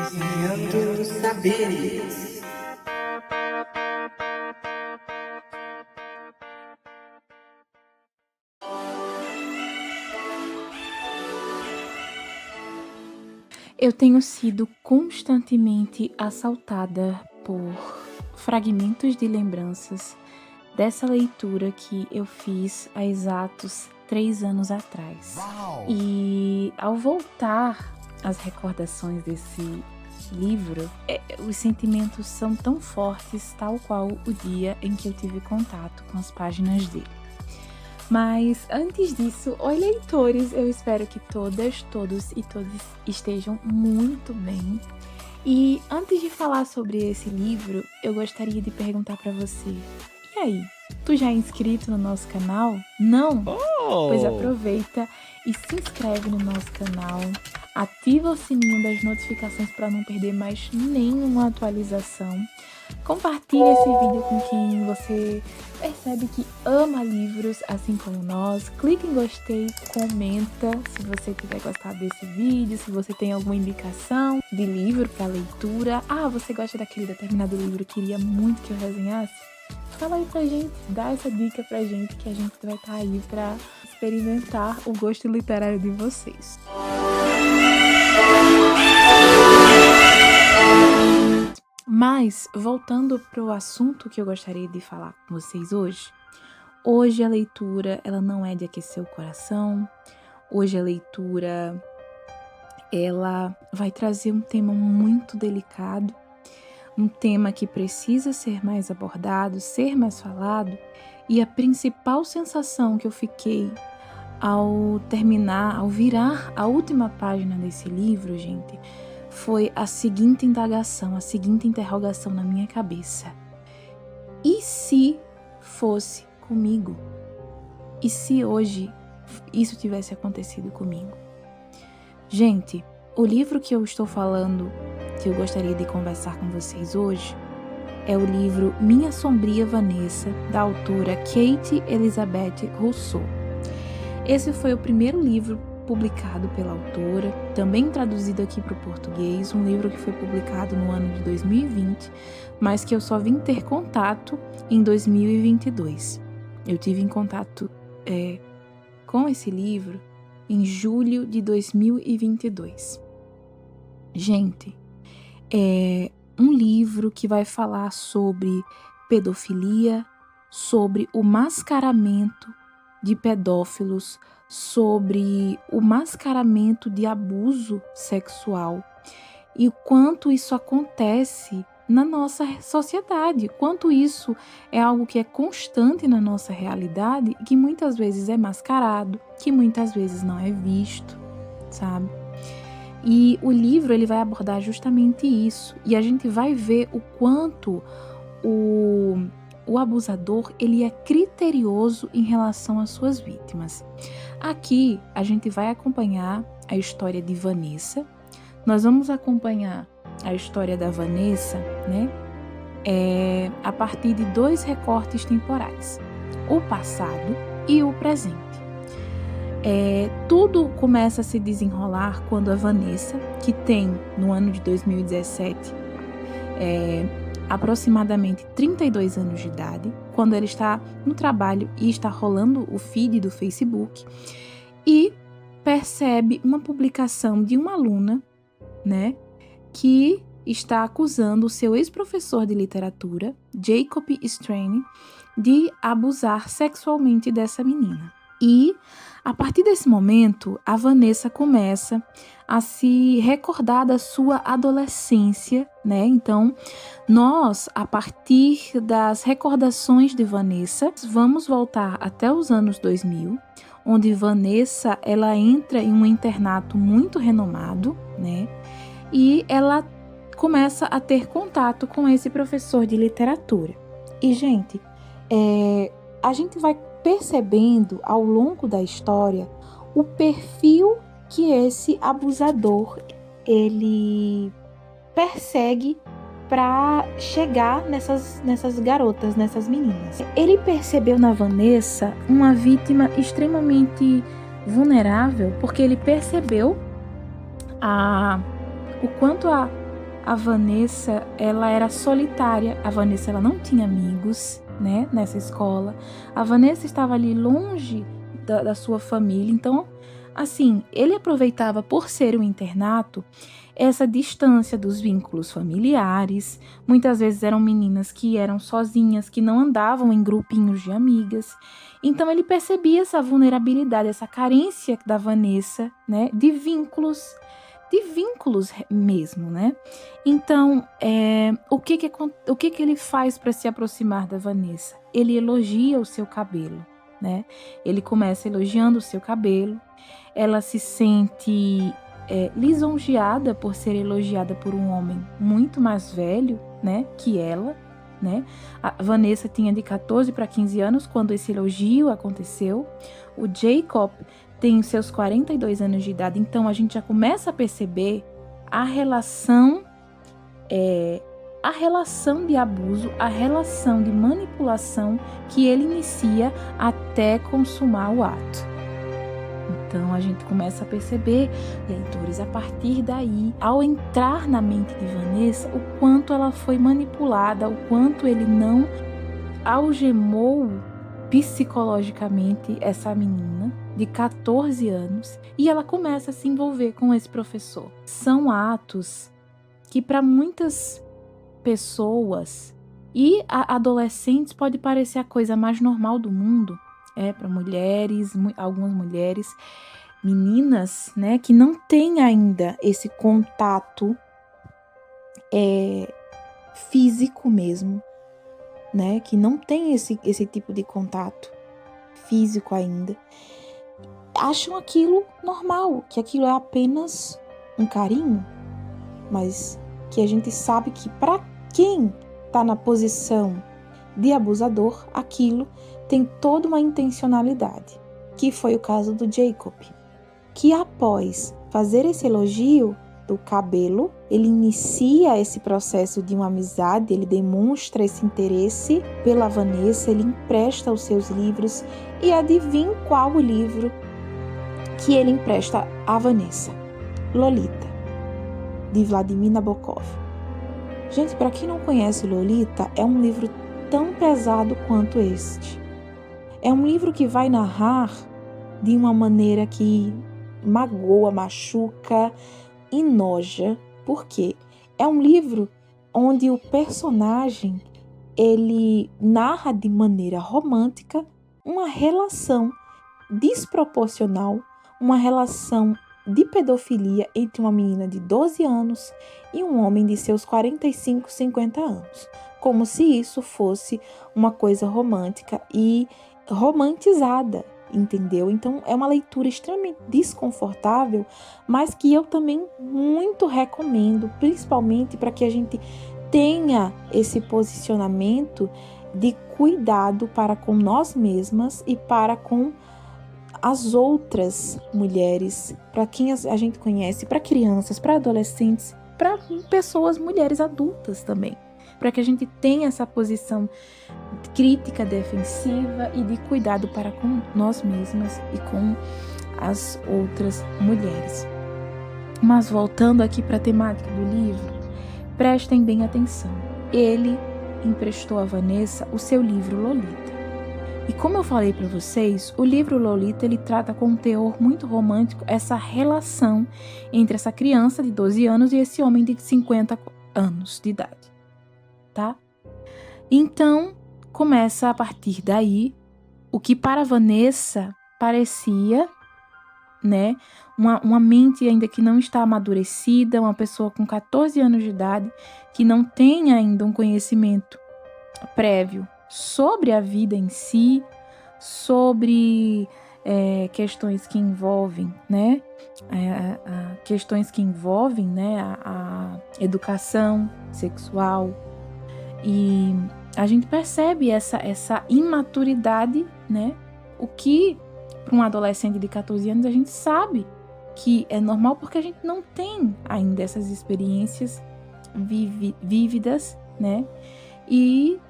Cozinhando Saberes. Eu tenho sido constantemente assaltada por fragmentos de lembranças dessa leitura que eu fiz há exatos 3 anos atrás. E ao voltar às recordações desse livro, os sentimentos são tão fortes, tal qual o dia em que eu tive contato com as páginas dele. Mas antes disso, oi leitores, eu espero que todas, todos e todas estejam muito bem. E antes de falar sobre esse livro, eu gostaria de perguntar para você, e aí, tu já é inscrito no nosso canal? Não? Pois aproveita e se inscreve no nosso canal, ativa o sininho das notificações para não perder mais nenhuma atualização. Compartilhe esse vídeo com quem você percebe que ama livros, assim como nós. Clique em gostei, comenta se você tiver gostado desse vídeo, se você tem alguma indicação de livro para leitura. Você gosta daquele determinado livro que queria muito que eu resenhasse? Fala aí pra gente, dá essa dica pra gente que a gente vai estar aí para experimentar o gosto literário de vocês. Mas, voltando para o assunto que eu gostaria de falar com vocês hoje a leitura ela não é de aquecer o coração, hoje a leitura ela vai trazer um tema muito delicado, um tema que precisa ser mais abordado, ser mais falado, e a principal sensação que eu fiquei ao virar a última página desse livro, gente, foi a seguinte indagação, a seguinte interrogação na minha cabeça. E se fosse comigo? E se hoje isso tivesse acontecido comigo? Gente, o livro que eu estou falando, que eu gostaria de conversar com vocês hoje, é o livro Minha Sombria Vanessa, da autora Kate Elizabeth Rousseau. Esse foi o primeiro livro publicado pela autora, também traduzido aqui para o português, um livro que foi publicado no ano de 2020, mas que eu só vim ter contato em 2022. Eu tive em contato com esse livro em julho de 2022. Gente, é um livro que vai falar sobre pedofilia, sobre o mascaramento de pedófilos, sobre o mascaramento de abuso sexual e o quanto isso acontece na nossa sociedade, quanto isso é algo que é constante na nossa realidade e que muitas vezes é mascarado, que muitas vezes não é visto, sabe? E o livro ele vai abordar justamente isso, e a gente vai ver o quanto o abusador ele é criterioso em relação às suas vítimas. Aqui a gente vai acompanhar a história de Vanessa. Nós vamos acompanhar a história da Vanessa, né? A partir de 2 recortes temporais: o passado e o presente. Tudo começa a se desenrolar quando a Vanessa, que tem no ano de 2017 aproximadamente 32 anos de idade, quando ela está no trabalho e está rolando o feed do Facebook e percebe uma publicação de uma aluna, né, que está acusando o seu ex-professor de literatura, Jacob Strain, de abusar sexualmente dessa menina. E a partir desse momento, a Vanessa começa a se recordar da sua adolescência, né? Então, nós, a partir das recordações de Vanessa, vamos voltar até os anos 2000, onde Vanessa, ela entra em um internato muito renomado, né? E ela começa a ter contato com esse professor de literatura. E, gente, a gente vai percebendo ao longo da história o perfil que esse abusador ele persegue para chegar nessas garotas, nessas meninas. Ele percebeu na Vanessa uma vítima extremamente vulnerável, porque ele percebeu o quanto a Vanessa, ela era solitária. A Vanessa, ela não tinha amigos, né, nessa escola. A Vanessa estava ali longe da sua família. Então, assim, ele aproveitava, por ser um internato, essa distância dos vínculos familiares. Muitas vezes eram meninas que eram sozinhas, que não andavam em grupinhos de amigas. Então ele percebia essa vulnerabilidade, essa carência da Vanessa, né, de vínculos mesmo, né? Então, o que ele faz para se aproximar da Vanessa? Ele elogia o seu cabelo, né? Ele começa elogiando o seu cabelo. Ela se sente lisonjeada por ser elogiada por um homem muito mais velho, né, que ela, né? A Vanessa tinha de 14 para 15 anos quando esse elogio aconteceu. O Jacob tem os seus 42 anos de idade, então a gente já começa a perceber a relação de abuso, a relação de manipulação que ele inicia até consumar o ato. Então a gente começa a perceber, leitores, a partir daí, ao entrar na mente de Vanessa, o quanto ela foi manipulada, o quanto ele não algemou psicologicamente essa menina de 14 anos, e ela começa a se envolver com esse professor. São atos que para muitas pessoas e adolescentes pode parecer a coisa mais normal do mundo, para mulheres, algumas mulheres, meninas, né, que não têm ainda esse contato físico mesmo, né, que não tem esse tipo de contato físico ainda, acham aquilo normal, que aquilo é apenas um carinho, mas que a gente sabe que para quem está na posição de abusador, aquilo tem toda uma intencionalidade, que foi o caso do Jacob, que após fazer esse elogio do cabelo, ele inicia esse processo de uma amizade, ele demonstra esse interesse pela Vanessa, ele empresta os seus livros, e adivinha qual o livro que ele empresta à Vanessa? Lolita, de Vladimir Nabokov. Gente, para quem não conhece Lolita, é um livro tão pesado quanto este. É um livro que vai narrar de uma maneira que magoa, machuca, enoja. Por quê? É um livro onde o personagem, ele narra de maneira romântica uma relação desproporcional, uma relação de pedofilia entre uma menina de 12 anos e um homem de seus 45, 50 anos. Como se isso fosse uma coisa romântica e romantizada, entendeu? Então é uma leitura extremamente desconfortável, mas que eu também muito recomendo, principalmente para que a gente tenha esse posicionamento de cuidado para com nós mesmas e para com as outras mulheres, para quem a gente conhece, para crianças, para adolescentes, para pessoas, mulheres adultas também, para que a gente tenha essa posição crítica, defensiva e de cuidado para com nós mesmas e com as outras mulheres. Mas voltando aqui para a temática do livro, prestem bem atenção. Ele emprestou a Vanessa o seu livro Lolita. E como eu falei para vocês, o livro Lolita, ele trata com um teor muito romântico essa relação entre essa criança de 12 anos e esse homem de 50 anos de idade, tá? Então, começa a partir daí o que para Vanessa parecia, né, uma mente ainda que não está amadurecida, uma pessoa com 14 anos de idade, que não tem ainda um conhecimento prévio sobre a vida em si, sobre questões que envolvem, né, a educação sexual, e a gente percebe essa imaturidade, né, o que para um adolescente de 14 anos a gente sabe que é normal porque a gente não tem ainda essas experiências vívidas, né, e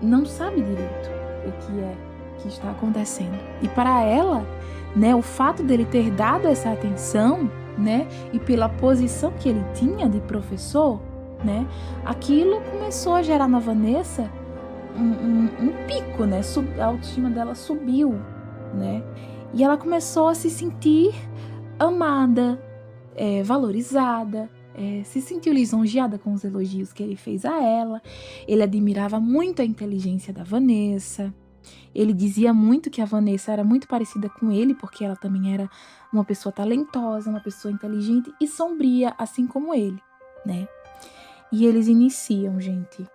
não sabe direito o que é que está acontecendo. E para ela, né, o fato dele ter dado essa atenção né? E pela posição que ele tinha de professor, né? Aquilo começou a gerar na Vanessa um pico, né? A autoestima dela subiu, né? E ela começou a se sentir amada, valorizada, se sentiu lisonjeada com os elogios que ele fez a ela. Ele admirava muito a inteligência da Vanessa. Ele dizia muito que a Vanessa era muito parecida com ele, porque ela também era uma pessoa talentosa, uma pessoa inteligente e sombria, assim como ele, né? E eles iniciam, gente,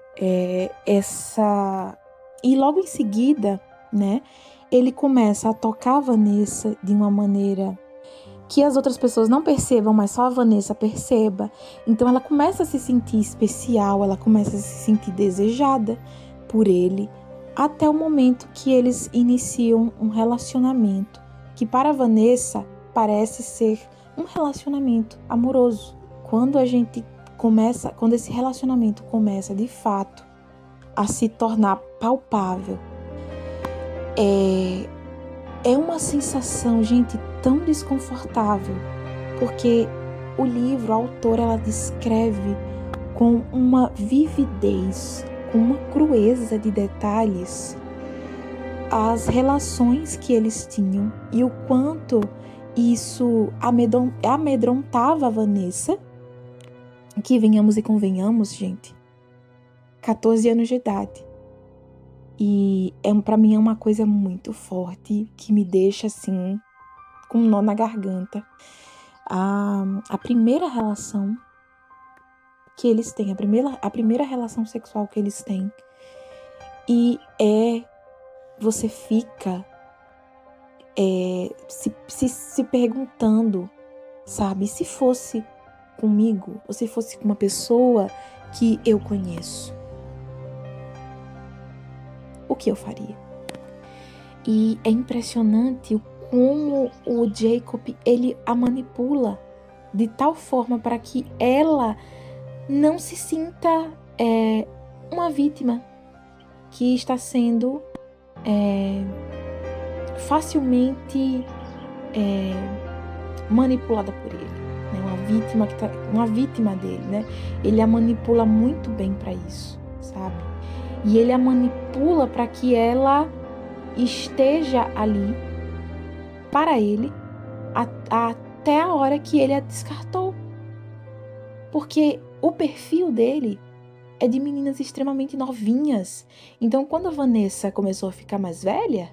E logo em seguida, né, ele começa a tocar a Vanessa de uma maneira que as outras pessoas não percebam, mas só a Vanessa perceba. Então ela começa a se sentir especial, ela começa a se sentir desejada por ele, até o momento que eles iniciam um relacionamento, que para a Vanessa parece ser um relacionamento amoroso. Quando esse relacionamento começa de fato a se tornar palpável, é uma sensação, gente, tão desconfortável, porque o livro, a autora, ela descreve com uma vividez, com uma crueza de detalhes, as relações que eles tinham e o quanto isso amedrontava a Vanessa, que venhamos e convenhamos, gente, 14 anos de idade. E para mim é uma coisa muito forte, que me deixa assim, com um nó na garganta. A primeira relação que eles têm, a primeira relação sexual que eles têm, e você fica se perguntando, sabe, se fosse comigo, ou se fosse com uma pessoa que eu conheço, o que eu faria? E é impressionante como o Jacob, ele a manipula de tal forma para que ela não se sinta uma vítima que está sendo facilmente manipulada por ele, né? Uma vítima dele, né? Ele a manipula muito bem para isso, sabe? E ele a manipula para que ela esteja ali para ele até a hora que ele a descartou. Porque o perfil dele é de meninas extremamente novinhas. Então, quando a Vanessa começou a ficar mais velha,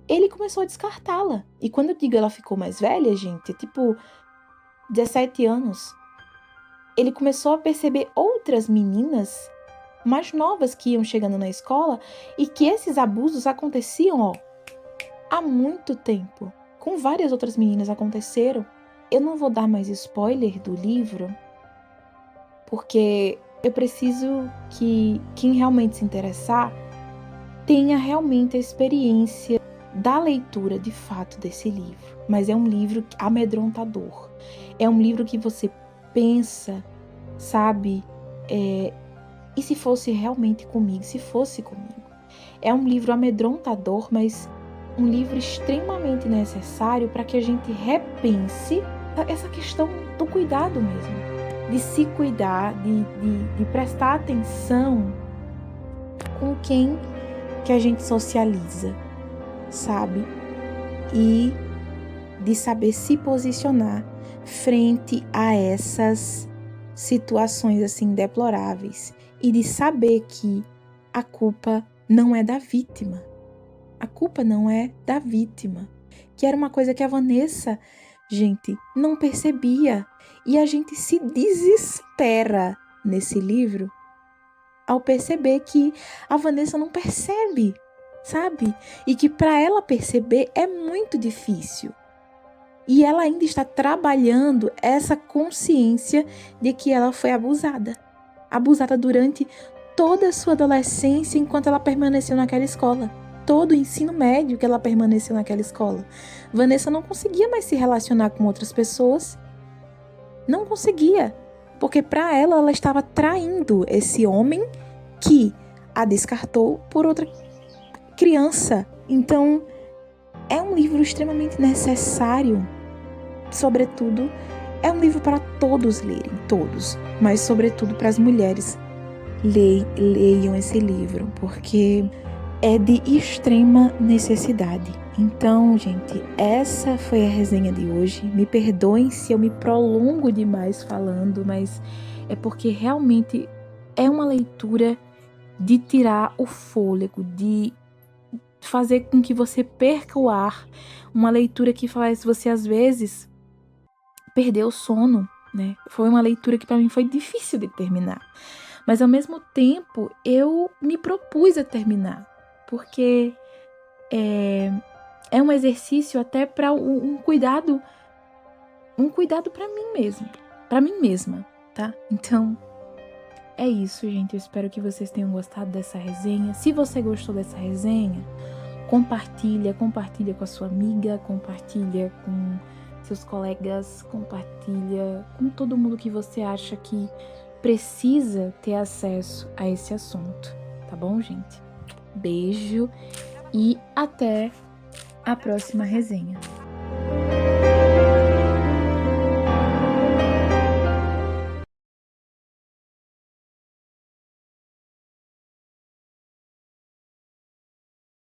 ele começou a descartá-la. E quando eu digo ela ficou mais velha, gente, é tipo 17 anos. Ele começou a perceber outras meninas mais novas que iam chegando na escola e que esses abusos aconteciam, há muito tempo. Com várias outras meninas aconteceram. Eu não vou dar mais spoiler do livro, porque eu preciso que quem realmente se interessar tenha realmente a experiência da leitura de fato desse livro. Mas é um livro amedrontador. É um livro que você pensa, sabe? E se fosse realmente comigo? Se fosse comigo? É um livro amedrontador, mas um livro extremamente necessário para que a gente repense essa questão do cuidado mesmo. De se cuidar, de prestar atenção com quem que a gente socializa, sabe? E de saber se posicionar frente a essas situações assim deploráveis. E de saber que a culpa não é da vítima. A culpa não é da vítima. Que era uma coisa que a Vanessa, gente, não percebia. E a gente se desespera nesse livro ao perceber que a Vanessa não percebe, sabe? E que para ela perceber é muito difícil. E ela ainda está trabalhando essa consciência de que ela foi abusada. Abusada durante toda a sua adolescência enquanto ela permaneceu naquela escola. Todo o ensino médio que ela permaneceu naquela escola. Vanessa não conseguia mais se relacionar com outras pessoas. Não conseguia. Porque para ela estava traindo esse homem que a descartou por outra criança. Então, é um livro extremamente necessário sobretudo, é um livro para todos lerem, todos, mas sobretudo para as mulheres. Leiam esse livro, porque é de extrema necessidade. Então, gente, essa foi a resenha de hoje. Me perdoem se eu me prolongo demais falando, mas é porque realmente é uma leitura de tirar o fôlego, de fazer com que você perca o ar, uma leitura que faz você, às vezes, perder o sono, né? Foi uma leitura que para mim foi difícil de terminar, mas ao mesmo tempo eu me propus a terminar, porque é um exercício até para um cuidado para mim mesma, tá? Então, é isso, gente. Eu espero que vocês tenham gostado dessa resenha. Se você gostou dessa resenha, compartilha com a sua amiga, compartilha com seus colegas, compartilha com todo mundo que você acha que precisa ter acesso a esse assunto, tá bom, gente? Beijo e até a próxima resenha.